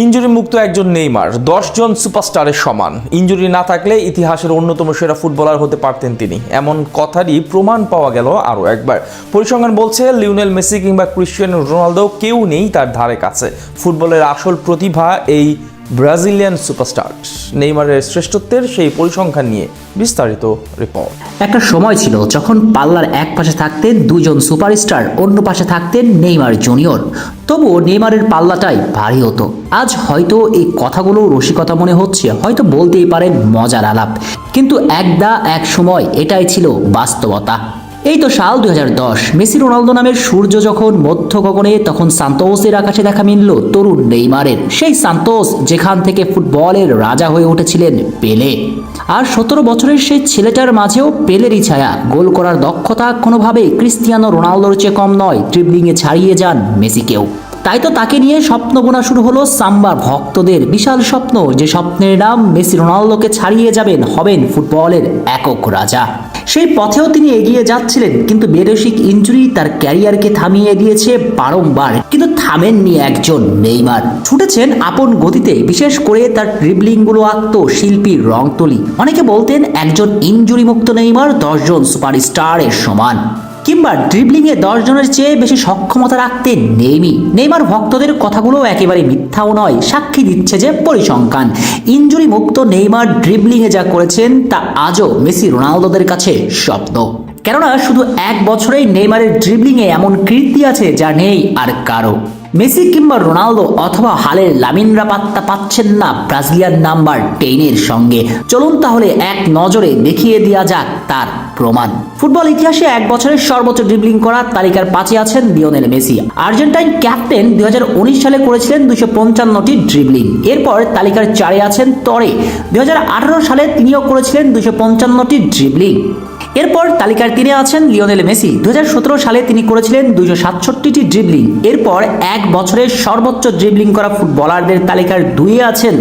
Injury মুক্ত একজন Neymar 10 জন সুপারস্টারের সমান। ইনজুরি না থাকলে ইতিহাসের অন্যতম সেরা ফুটবলার হতে পারতেন তিনি, এমন কথারই প্রমাণ পাওয়া গেল আরও একবার। পরিসংখ্যান বলছে লিওনেল মেসি কিংবা ক্রিস্টিয়ানো রোনালদো কেউ নেই তার ধারে কাছে। ফুটবলের আসল প্রতিভা এই ব্রাজিলিয়ান সুপারস্টার। নেইমারের শ্রেষ্ঠত্বের সেই পরিসংখ্যান নিয়ে বিস্তারিত রিপোর্ট। একটা সময় ছিল যখন পাল্লার এক পাশে থাকতেন দুজন সুপারস্টার, অন্য পাশে থাকতেন নেইমার জুনিয়র। তবুও নেইমারের পাল্লাটাই ভারী হতো। আজ হয়তো এই কথাগুলো রসিকতা মনে হচ্ছে, হয়তো বলতেই পারেন মজার আলাপ, কিন্তু এক সময় এটাই ছিল বাস্তবতা। এই তো সাল 2010, মেসি রোনালদো নামের সূর্য যখন মধ্য গগনে, তখন সান্তোসের আকাশে দেখা মিলল তরুণ নেইমারের। সেই সান্তোস যেখান থেকে ফুটবলের রাজা হয়ে উঠেছিলেন পেলে। আর 17 বছরের সেই ছেলেটার মাঝেও পেলেরই ছায়া। গোল করার দক্ষতা কোনোভাবেই ক্রিস্টিয়ানো রোনালদোর চেয়ে কম নয়। ড্রিবলিংয়ে ছাড়িয়ে যান মেসিকেও। তাই তো তাকে নিয়ে স্বপ্ন বোনা শুরু হলো সাম্বার ভক্তদের। বিশাল স্বপ্ন, যে স্বপ্নের নাম মেসি রোনালদোকে ছাড়িয়ে যাবেন, হবেন ফুটবলের একক রাজা। সেই পথেও তিনি এগিয়ে যাচ্ছিলেন, কিন্তু বেরসিক ইনজুরি তার ক্যারিয়ারকে থামিয়ে দিয়েছে বারংবার। কিন্তু থামেননি একজন নেইমার, ছুটেছেন আপন গতিতে। বিশেষ করে তার ড্রিবলিংগুলো আঁকত শিল্পীর রং তুলি। অনেকে বলতেন একজন ইনজুরি মুক্ত নেইমার 10 জন সুপারস্টারের সমান, কিংবা ড্রিবলিংয়ে 10 জনের চেয়ে বেশি সক্ষমতা রাখতেন নেইমার ভক্তদের কথাগুলো একেবারে মিথ্যাও নয়। সাক্ষী দিচ্ছে যে পরিসংখ্যান। ইনজুরি মুক্ত নেইমার ড্রিবলিংয়ে যা করেছেন তা আজও মেসি রোনালদোদের কাছে স্বপ্ন। কেননা শুধু 1 বছরেই নেইমারের ড্রিবলিংয়ে এমন কীর্তি আছে যা নেই আর কারো। মেসি কিংবা রোনালদো অথবা হালের লামিনরা পাত্তা পাচ্ছেন না ব্রাজিলিয়ান নাম্বার 10-এর সঙ্গে। চলুন তাহলে এক নজরে দেখিয়ে দেওয়া যাক তার প্রমাণ। ফুটবল ইতিহাসে 1 বছরের সর্বোচ্চ ড্রিবলিং করার তালিকার 5-এ আছেন লিওনেল মেসি। আর্জেন্টাইন ক্যাপ্টেন 2019 সালে করেছিলেন 255টি ড্রিবলিং। এরপর তালিকার 4-এ আছেন তরে। 2018 সালে তিনিও করেছিলেন 255টি ড্রিবলিং। এরপর তালিকার 3-এ আছেন লিওনেল মেসি। 2017 সালে তিনি করেছিলেন 267টি ড্রিবলিং। এরপর 1 বছরের সর্বোচ্চ ড্রিবলিং করা ফুটবলারদের তালিকার 2-এ আছেন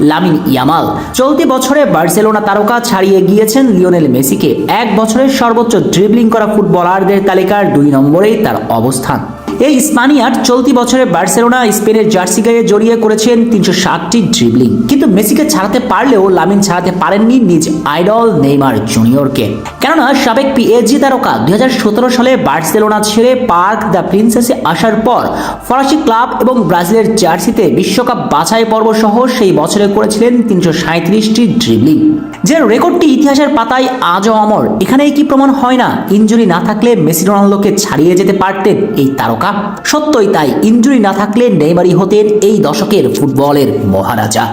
লামিন ইয়ামাল। চলতি বছরে বার্সেলোনা তারকা ছাড়িয়ে গিয়েছেন লিওনেল মেসিকে। 1 বছরের সর্বোচ্চ ড্রিবলিং করা ফুটবলারদের তালিকার 2 নম্বরেই তার অবস্থান। এই স্পানিয়ার চলতি বছরে বার্সেলোনা স্পেনের জার্সি গায়ে জড়িয়ে করেছেন 360টি ড্রিবলিং। কিন্তু মেসিকে ছাড়াতে পারলেও লামিন ছাড়াতে পারেননি নিজ আইডল নেইমার জুনিয়রকে। কেননা সাবেক পিএসজি তারকা 2017 সালে বার্সেলোনা ছেড়ে পার্ক দ্য প্রিন্সেসে আসার পর ফরাসি ক্লাব এবং ব্রাজিলের জার্সিতে বিশ্বকাপ বাছাই পর্ব সহ সেই বছরে করেছিলেন 337টি ড্রিবলিং, যে রেকর্ডটি ইতিহাসের পাতায় আজও অমর। এখানেই কি প্রমাণ হয় না ইনজুরি না থাকলে মেসি রোনালদোকে ছাড়িয়ে যেতে পারতেন এই তারকা? সত্যই তাই, ইনজুরি না থাকলে নেইমারই হতেন এই দশকের ফুটবলের মহারাজা।